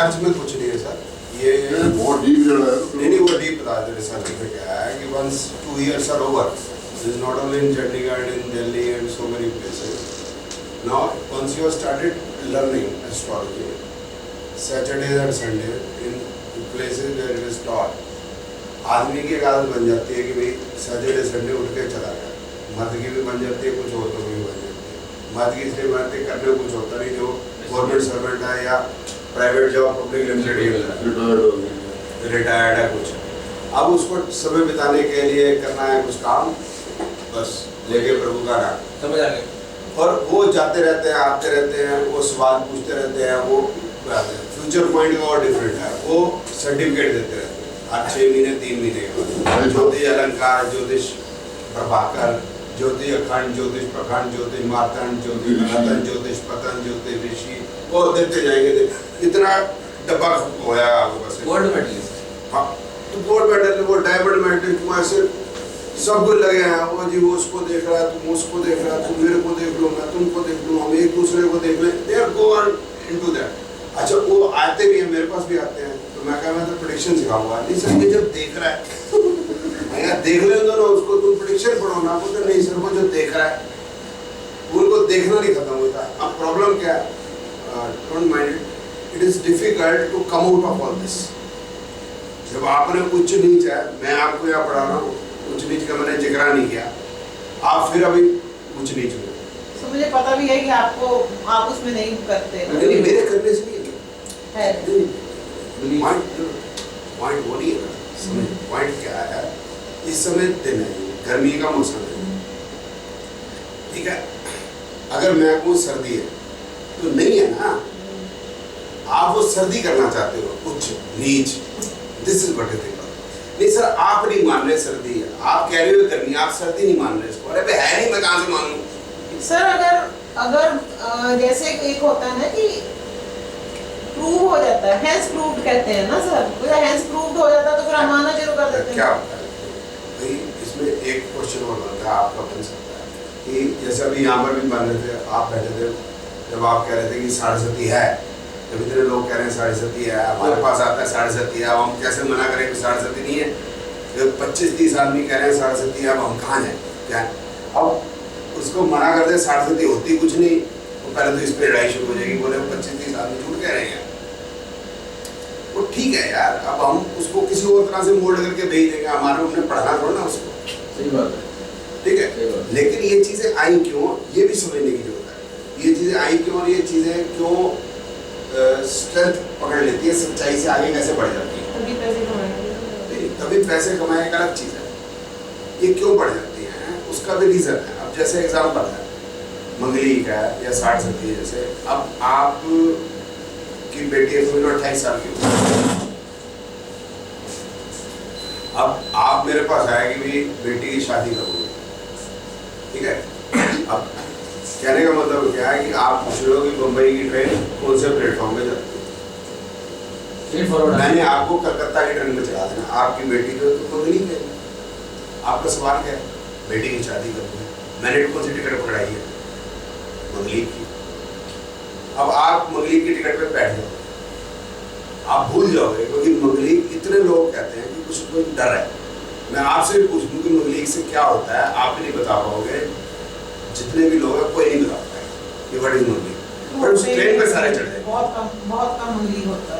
Research में कुछ नहीं है सर, ये बहुत डीप जो है नहीं वो डीप बता दे। रिसर्च में क्या है कि once 2 years are over, this is not only in Chandigarh, in Delhi and so many places. Now once you have started learning astrology, Saturdays and Sundays in places where it is taught, आदमी की एक आदत बन जाती है कि भाई Saturday Sunday उठ के चला गया। मर्द की भी बन जाती है, कुछ औरतों की भी बन जाती है। मर्द की इसलिए बनती है करने कुछ होता नहीं, जो गवर्नमेंट सर्वेंट है या private job public limited retired है कुछ, अब उसको समय बिताने के लिए करना है कुछ काम, बस लेके प्रभु का नाम, समझ आ गया। और वो जाते रहते हैं आते रहते हैं, वो सवाल पूछते रहते हैं, वो फ्यूचर पॉइंट का और डिफरेंट है, वो सर्टिफिकेट देते रहते हैं हर 6 महीने 3 महीने के बाद। ज्योतिष अलंकार, ज्योतिष प्रभाकर, ज्योतिष अखंड, ज्योतिष प्रखंड, ज्योतिष मार्तंड, ज्योतिष पतन, ज्योतिष पतन, ज्योतिष ऋषि, वो देते जाएंगे। इतना डब्बा होया आपके पास गोल्ड मेडलिस्ट। हाँ, तो गोल्ड मेडल, वो डायमंड मेडल, तुम ऐसे सब कुछ लगे हैं। वो जी वो उसको देख रहा है, तुम उसको देख रहा है, तुम मेरे को देख लो, मैं तुमको देख लूँ, हम एक दूसरे को देख लें। They are go on into that. अच्छा वो आते भी हैं, मेरे पास भी आते हैं, तो मैं कहा मैं तो प्रेडिक्शन सिखाऊंगा। नहीं सर, ये जब देख रहा है यार देख लें दोनों उसको, तुम प्रेडिक्शन पढ़ो ना। बोलते नहीं सर, वो जो देख रहा है उनको देखना नहीं खत्म होता। अब प्रॉब्लम क्या है, don't mind it, it is difficult to come out of all this. जब आपने उच्च नीच है, मैं आपको यहाँ पढ़ा रहा हूँ, उच्च नीच का मैंने जिक्र नहीं किया, आप फिर अभी उच्च नीच में। तो मुझे पता भी है कि आपको आप उसमें नहीं करते, नहीं मेरे करने से नहीं है। पॉइंट वो नहीं है समझ। पॉइंट क्या है, इस समय दिन है, गर्मी का मौसम है, ठीक है। अगर मैं कहूँ सर्दी है तो नहीं है ना, आप वो सर्दी करना चाहते हो, उच्च नीच, this is what is it. नहीं सर आप नहीं मान रहे सर्दी है, आप कह रहे हो गर्मी, आप सर्दी नहीं मान रहे इसको। अरे भाई है नहीं, मैं कहाँ से मान लूँ सर? अगर जैसे एक होता है ना कि प्रूव हो जाता है, हेंस प्रूव्ड कहते हैं ना सर, तो हेंस प्रूव्ड हो जाता है तो फिर हम मानना शुरू कर देते हैं। क्या होता है भाई, इसमें एक क्वेश्चन और बनता है आपका, बन सकता है कि जैसे अभी यहाँ पर भी बन रहे थे, आप बैठे थे, जब आप कह रहे थे कि 7.5 है, जब इतने लोग कह रहे हैं 7.5 है, हमारे पास आता है 7.5 है, अब हम कैसे मना करें कि 7.5 नहीं है? जब 25-30 आदमी कह रहे हैं 7.5 है, अब हम कहाँ जाएं? क्या अब उसको मना कर दे, 7.5 होती कुछ नहीं, तो पहले तो इस पर लड़ाई शुरू हो जाएगी, बोले 25-30 आदमी झूठ कह रहे हैं। वो ठीक है यार, अब हम उसको किसी और तरह से मोल्ड करके भेज देंगे, हमारे हमने पढ़ना थोड़ा ना उसको। सही बात है, ठीक है। लेकिन ये चीज़ें आई क्यों, ये भी समझने की जरूरत है। ये चीज़ें आई क्यों और ये चीज़ें क्यों स्ट्रेंथ पकड़ लेती है, सच्चाई से आगे कैसे बढ़ जाती है। तभी पैसे कमाने का अलग चीज़ है, ये क्यों बढ़ जाती है उसका भी रीज़न है। अब जैसे एग्जाम्पल है मंगली का या 60-70, जैसे अब आप की बेटी है, 28 साल की, अब आप मेरे पास आए कि भाई बेटी की शादी करोगे, ठीक है। अब कहने का मतलब क्या है कि आप पूछ रहे हो कि मुंबई की ट्रेन कौन से प्लेटफॉर्म पे जाती है, मैंने आपको कलकत्ता की ट्रेन में चला देना, आपकी बेटी को तो मंगली पे। आपका सवाल क्या है, बेटी की शादी करोगे, मैंने कौन सी टिकट पकड़ाई है, मंगली की। अब आप मंगली की टिकट पे बैठ जाओगे, आप भूल जाओगे, क्योंकि मंगली इतने लोग कहते हैं कि कुछ कोई डर है। मैं आपसे भी पूछ लूँ कि मंगली से क्या होता है, आप भी नहीं बता पाओगे, जितने भी लोग हैं कोई नहीं बता पाएगा ये व्हाट इज मंगली, पर उस ट्रेन पे सारे चढ़ जाएंगे। बहुत कम मंगली होता है।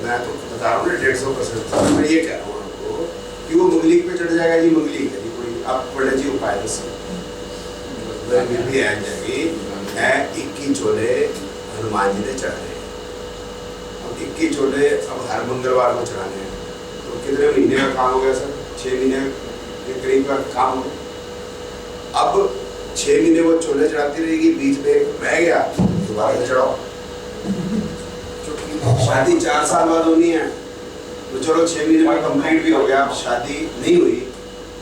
मैं तो बता रहा हूँ ना 150%। मैं ये कह रहा हूँ आपको कि वो मंगली पे चढ़ जाएगा, ये मंगली है कोई, आप पंडित जी उपाय दस भी आ जाएगी। 21 चोले हनुमान जी ने चढ़ाए, अब 21 चोले अब हर मंगलवार को चढ़ाने हैं, तो कितने महीने का काम हो गया सर? 6 महीने के करीब का काम हो। अब 6 महीने वो चोले चढ़ाती रहेगी, बीच में रह गया दोबारा से चढ़ाओ। शादी 4 साल बाद होनी है, तो चलो 6 महीने में कंप्लीट भी हो गया, अब शादी नहीं हुई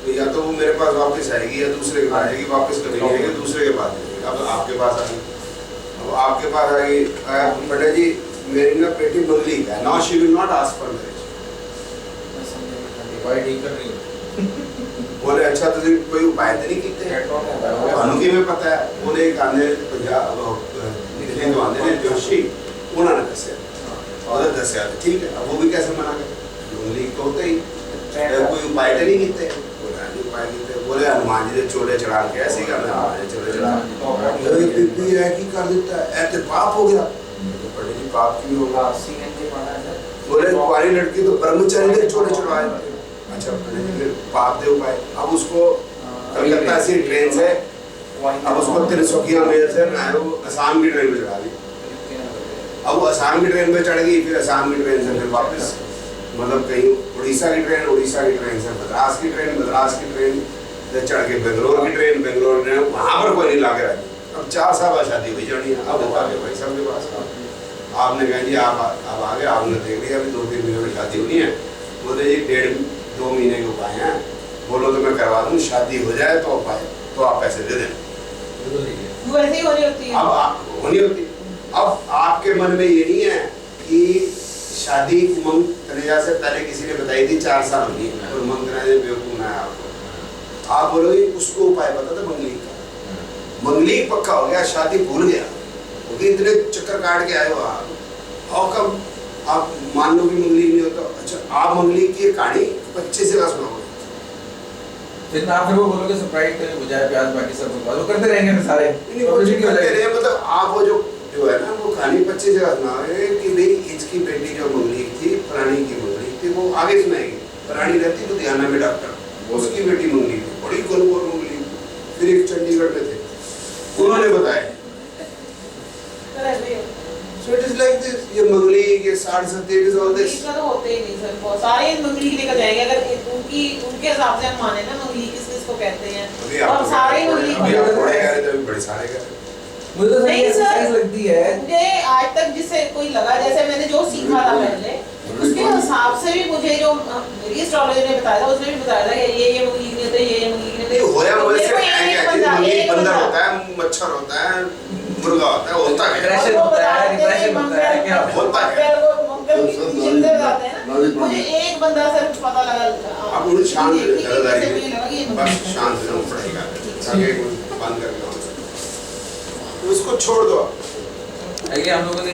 तो या तो वो मेरे पास वापस आएगी या दूसरे के पास आएगी, वापस कभी नहीं आएगी, दूसरे के पास आएगी। अब आपके पास आ गई, अब आपके पास आ गई, पंडित जी मेरी ना बेटी मंगली का है, now she will not ask for marriage. बोले अच्छा तो कोई उपाय तो नहीं कीते? भानुकी में पता है, बोले एक आंधे पंजाब दिल्ली तो आंधे ने जोशी उन्होंने दसे, और 10,000 ठीक है। अब वो भी कैसे मना करे, मंगली तो होते ही कोई उपाय तो नहीं कीते, बोला नहीं उपाय कीते, बोले हनुमान जी ने चोले चढ़ा के ऐसे करना, हनुमान जी चोले चढ़ा बीबी है कि कर देता है ऐसे पाप हो गया। पंडित जी पाप क्यों होगा, बोले कुंवारी लड़की तो ब्रह्मचारी ने चोले चढ़वाए। अच्छा पंडित जी फिर पाप दे उपाय। अब उसको कलकत्ता से ट्रेन से, अब उसको त्रिशुकिया मेल से असम की ट्रेन में चढ़ा दी। अब वो असम की ट्रेन में चढ़ गई, फिर असम की ट्रेन से फिर वापस मतलब कहीं उड़ीसा की ट्रेन से मद्रास की ट्रेन, मद्रास की ट्रेन से चढ़ के बेंगलोर की ट्रेन, बेंगलोर ट्रेन, वहाँ पर कोई नहीं लाके रखी। अब 4 साल बाद शादी हुई जानी है। अब आ गए भाई साहब के पास, आपने कहा जी आप आ गए, आपने देख लिया अभी 2-3 महीने में शादी होनी है। बोले जी 1.5-2 महीने के उपाय हैं, बोलो तो मैं करवा दूँ, शादी हो जाए तो उपाय तो आप पैसे दे दें। वैसे ही होनी होती है। अब होनी होती। अब आपके मन में ये नहीं है कि शादी उमंग तनेजा से पहले किसी ने बताई थी 4 साल होनी है और उमंग तनेजा बेवकूफ बनाया आपको। आप बोलोगे उसको उपाय पता था मंगली का, मंगली पक्का हो गया, शादी भूल गया क्योंकि इतने चक्कर काट के आए हो आप। और कब आप मान लो कि मंगली नहीं होता, अच्छा आप मंगली की कहानी 25 से का सुनाओगे, फिर ना फिर वो बोलोगे सरप्राइज करें बुझाए प्याज बाकी सब वो करते रहेंगे फिर सारे नहीं करते रहे। मतलब आप वो जो है ना वो कहानी 25 जगह सुनाओगे कि भाई इसकी बेटी जो मंगली थी, प्राणी की मंगली थी, वो आगे सुनाएगी। प्राणी रहती तो ध्यान में डॉक्टर, उसकी बेटी मंगली थी, बड़ी गोलगोल मंगली थी, फिर एक चंडीगढ़ में थे, उन्होंने बताया। So it is like this, ये मंगली के 60-70 it is all this। इसका तो होते ही नहीं सर, बहुत सारे मंगली की लेकर जाएंगे अगर उनके हिसाब से हम माने ना मंगली किस को कहते हैं, और सारे मंगली बड़े कह रहे थे, बड़े सारे कह रहे थे। मुझे तो नहीं सही सर, लगती है। मुझे आज तक जिससे कोई लगा, जैसे मैंने जो सीखा था पहले उसके हिसाब से भी मुझे जो मेरी एस्ट्रोलॉजर ने बताया था, उसने भी बताया था कि ये मंगली नहीं होता, ये मंगली नहीं होता। होया मुझे से मंगली बंदर होता है, मच्छर होता है, मुर्गा होता है, होता है डिप्रेशन होता है, डिप्रेशन होता है, क्या होता है। मंगल की जिंदे जाते हैं ना, मुझे एक बंदा सिर्फ पता लगा। अब उन्हें शांत जैसे मुझे लगा कि ये बस शांत रहना पड़ेगा, ताकि बंद करके उसको छोड़ दो। आइए हम लोगों ने